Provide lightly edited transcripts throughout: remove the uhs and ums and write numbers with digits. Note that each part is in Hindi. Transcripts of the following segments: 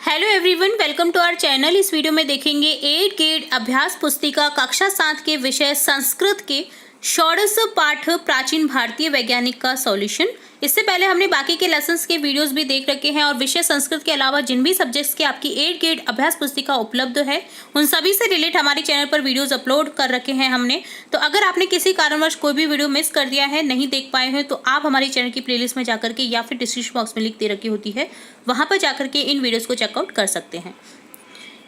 Hello everyone, welcome to our channel. इस वीडियो में देखेंगे 8 ग्रेड अभ्यास पुस्तिका कक्षा 7 के विषय संस्कृत के षोडश पाठ प्राचीन भारतीय वैज्ञानिक का सॉल्यूशन। इससे पहले हमने बाकी के लेसन्स के वीडियोस भी देख रखे हैं और विषय संस्कृत के अलावा जिन भी सब्जेक्ट्स के आपकी 8 ग्रेड अभ्यास पुस्तिका उपलब्ध है उन सभी से रिलेट हमारे चैनल पर वीडियोस अपलोड कर रखे हैं हमने। तो अगर आपने किसी कारणवश कोई भी वीडियो मिस कर दिया है, नहीं देख पाए हैं, तो आप हमारे चैनल की प्लेलिस्ट में जाकर के या फिर डिस्क्रिप्शन बॉक्स में लिंक दे रखी होती है, वहाँ पर जाकर के इन वीडियोज़ को चेकआउट कर सकते हैं।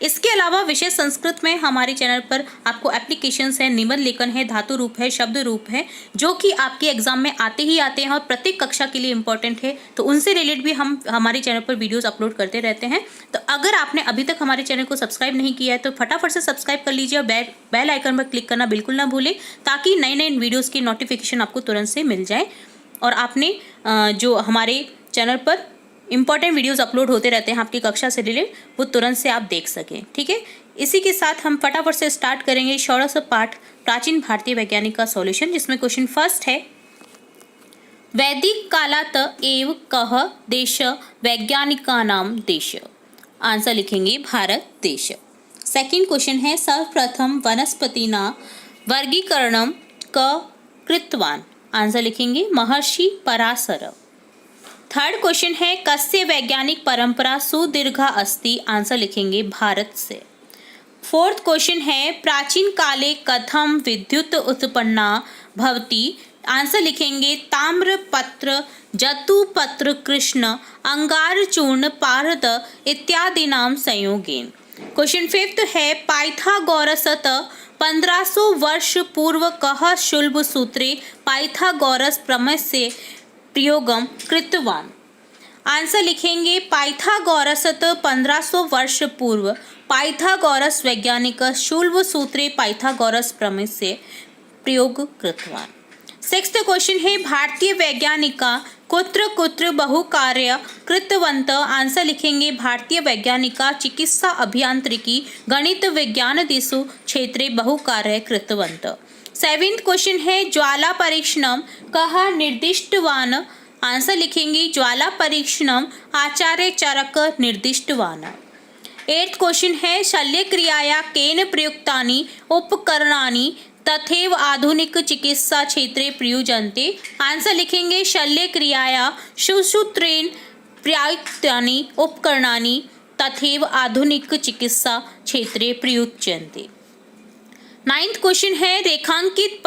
इसके अलावा विषय संस्कृत में हमारे चैनल पर आपको एप्लीकेशंस है, निबंध लेखन है, धातु रूप है, शब्द रूप है, जो कि आपके एग्जाम में आते ही आते हैं और प्रत्येक कक्षा के लिए इंपॉर्टेंट है। तो उनसे रिलेटेड भी हम हमारे चैनल पर वीडियोस अपलोड करते रहते हैं। तो अगर आपने अभी तक हमारे चैनल को सब्सक्राइब नहीं किया है तो फटाफट से सब्सक्राइब कर लीजिए और बेल आइकन पर क्लिक करना बिल्कुल ना भूलें, ताकि नए नए वीडियोज़ की नोटिफिकेशन आपको तुरंत से मिल जाए और आपने जो हमारे चैनल पर इंपॉर्टेंट वीडियोस अपलोड होते रहते हैं आपकी कक्षा से रिलेटेड, वो तुरंत से आप देख सकें। ठीक है, इसी के साथ हम फटाफट से स्टार्ट करेंगे षोडश पाठ प्राचीन भारतीय वैज्ञानिक का सॉल्यूशन, जिसमें क्वेश्चन फर्स्ट है, वैदिक कालात एव कह देश वैज्ञानिकानां देश। आंसर लिखेंगे भारत देश। सेकंड क्वेश्चन है, सर्वप्रथम वनस्पतिना वर्गीकरणम क कृतवान। आंसर लिखेंगे महर्षि पराशर। थर्ड क्वेश्चन है, कस्य वैज्ञानिक परंपरा सुदीर्घा अस्ति। आंसर लिखेंगे भारत से। फोर्थ क्वेश्चन है, प्राचीन काले कथम विद्युत उत्पन्ना भवति। आंसर लिखेंगे ताम्रपत्र, जतुपत्र, कृष्ण, अंगारचूर्ण, पारद इत्यादि नाम संयोगेन। क्वेश्चन फिफ्थ है, पाइथागोरसत 1500 वर्ष पूर्व कह शुल्ब सूत्रे पाइथागोरस प्रमेय से प्रयोगम कृतवान। आंसर लिखेंगे पाइथागोरसत 1500 वर्ष पूर्व पाइथागोरस वैज्ञानिक शुल्ब सूत्रे पाइथागोरस प्रमेय से प्रयोग कृतवान। सिक्स्थ क्वेश्चन है, भारतीय वैज्ञानिका कुत्र कुत्र बहुकार्य कृतवंत। आंसर लिखेंगे भारतीय वैज्ञानिका चिकित्सा अभियांत्रिकी गणित विज्ञान दिशु क्षेत्रे बहुकार्य कृतवंत। सेवेंथ क्वेश्चन है, ज्वाला परीक्षणम कह निर्दिष्टवान। आंसर लिखेंगे ज्वाला परीक्षणम आचार्य चरक निर्दिष्टवान। एट्थ क्वेश्चन है, शल्य क्रियाया केन प्रयुक्तानि उपकरणानि तथैव आधुनिक चिकित्सा क्षेत्रे प्रयुज्यन्ते। आंसर लिखेंगे शल्य क्रियाया सुसूत्रेण प्रयुक्तानि उपकरणानि तथैव आधुनिक चिकित्सा क्षेत्रे प्रयुज्यन्ते। नाइन्थ क्वेश्चन है, रेखांकित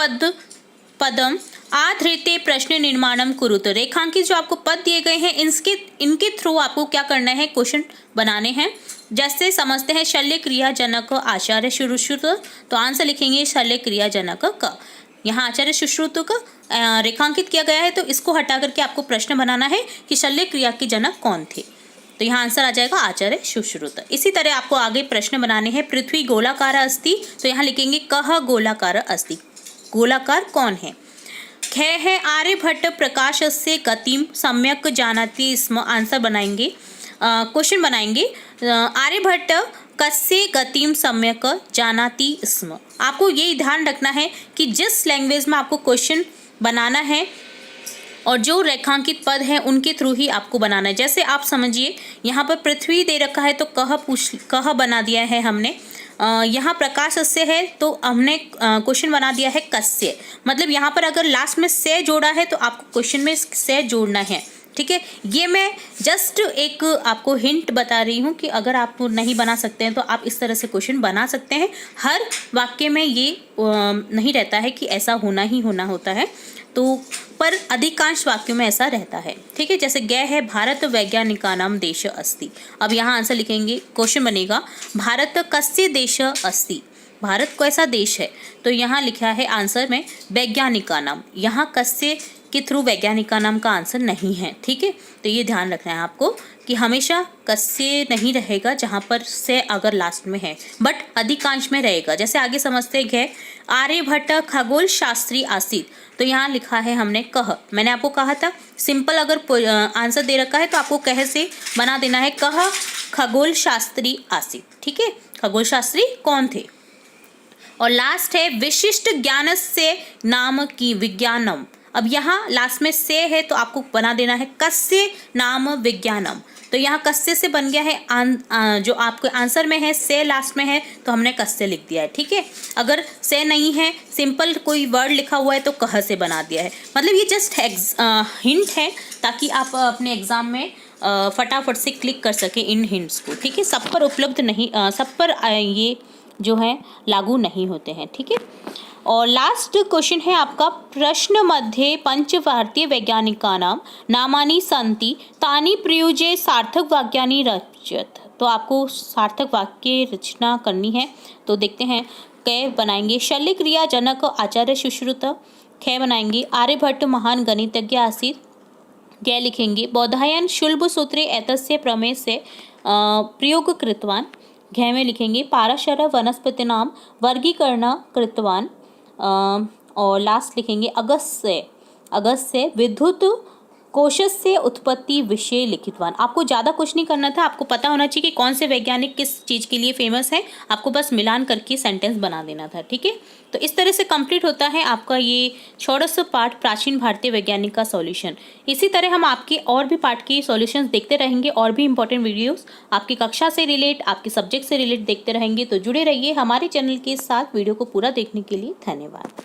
पदम आधृत्य प्रश्न निर्माणम कुरुत। रेखांकित जो आपको पद दिए गए हैं इनके थ्रू आपको क्या करना है, क्वेश्चन बनाने हैं। जैसे समझते हैं, शल्य क्रियाजनक आचार्य सुश्रुत, तो आंसर लिखेंगे शल्य क्रियाजनक क। यहाँ आचार्य सुश्रुत का रेखांकित किया गया है, तो इसको हटा करके आपको प्रश्न बनाना है कि शल्य क्रिया के जनक कौन थे। तो यहाँ आंसर आ जाएगा आचार्य सुश्रुत। इसी तरह आपको आगे प्रश्न बनाने हैं, पृथ्वी गोलाकार अस्ति, तो यहाँ लिखेंगे कह गोलाकार अस्ति। गोलाकार कौन है? ख है, आर्यभट्ट प्रकाश से गतिम सम्यक जानती स्म। आंसर बनाएंगे, क्वेश्चन बनाएंगे, आर्यभट्ट कस्य गतिम सम्यक जानाति स्म। आपको ये ध्यान रखना है कि जिस लैंग्वेज में आपको क्वेश्चन बनाना है और जो रेखांकित पद हैं उनके थ्रू ही आपको बनाना है। जैसे आप समझिए, यहाँ पर पृथ्वी दे रखा है तो कह बना दिया है हमने। यहाँ प्रकाश से है तो हमने क्वेश्चन बना दिया है कस्य। मतलब यहाँ पर अगर लास्ट में से जोड़ा है तो आपको क्वेश्चन में से जोड़ना है। ठीक है, ये मैं जस्ट एक आपको हिंट बता रही हूँ कि अगर आप नहीं बना सकते हैं तो आप इस तरह से क्वेश्चन बना सकते हैं। हर वाक्य में ये नहीं रहता है कि ऐसा होना ही होना होता है, तो पर अधिकांश वाक्यों में ऐसा रहता है। ठीक है, जैसे गय है, भारत वैज्ञानिकानां देश अस्ति। अब यहाँ आंसर लिखेंगे, क्वेश्चन बनेगा भारत कस्य देश अस्ति। भारत कैसा देश है, तो यहाँ लिखा है आंसर में वैज्ञानिकानां। यहाँ कस्य के थ्रू वैज्ञानिकानां का आंसर नहीं है। ठीक है, तो ये ध्यान रखना है आपको कि हमेशा कस्य नहीं रहेगा जहाँ पर से अगर लास्ट में है, बट अधिकांश में रहेगा। जैसे आगे समझते हैं, आर्यभट्ट खगोल शास्त्री आसीत, तो यहाँ लिखा है हमने कह। मैंने आपको कहा था सिंपल अगर आंसर दे रखा है तो आपको कह से बना देना है, कह खगोल शास्त्री आसीत। ठीक है, खगोल शास्त्री कौन थे। और लास्ट है, विशिष्ट ज्ञान से नाम की विज्ञानम। अब यहाँ लास्ट में से है तो आपको बना देना है कस्य नाम विज्ञानम। तो यहाँ कस्य से बन गया है जो आपके आंसर में है से लास्ट में है तो हमने कस्य लिख दिया है, ठीक है। अगर से नहीं है, सिंपल कोई वर्ड लिखा हुआ है तो कह से बना दिया है। मतलब ये जस्ट हिंट है ताकि आप अपने एग्जाम में फटाफट से क्लिक कर सके इन हिंट्स को, ठीक है। सब पर उपलब्ध नहीं, सब पर ये जो है लागू नहीं होते हैं, ठीक है। और लास्ट क्वेश्चन है आपका, प्रश्न मध्ये पंच भारतीय वैज्ञानिकानां नामानि सन्ति तानि प्रयुज्य सार्थक वाक्यानि रचयत। तो आपको सार्थक वाक्य रचना करनी है, तो देखते हैं। क बनाएंगे शल्य क्रिया जनक आचार्य सुश्रुत। ख बनाएंगे आर्यभट्ट महान गणितज्ञ आसीत्। ग लिखेंगे बौधायन शुल्ब सूत्रे एतस्य प्रमेय से प्रयोग कृतवान। घ में लिखेंगे पाराशर वनस्पतीनां वर्गीकरण कृतवान। और लास्ट लिखेंगे अगस्त्य विद्युत कोशस्य उत्पत्ति विषय लिखितवान। आपको ज़्यादा कुछ नहीं करना था, आपको पता होना चाहिए कि कौन से वैज्ञानिक किस चीज़ के लिए फेमस है, आपको बस मिलान करके सेंटेंस बना देना था, ठीक है। तो इस तरह से कंप्लीट होता है आपका ये षोडश पाठ प्राचीन भारतीय वैज्ञानिक का सॉल्यूशन। इसी तरह हम आपके और भी पाठ के सॉल्यूशंस देखते रहेंगे, और भी इंपॉर्टेंट वीडियोस आपकी कक्षा से रिलेट, आपके सब्जेक्ट से रिलेट देखते रहेंगे। तो जुड़े रहिए हमारे चैनल के साथ। वीडियो को पूरा देखने के लिए धन्यवाद।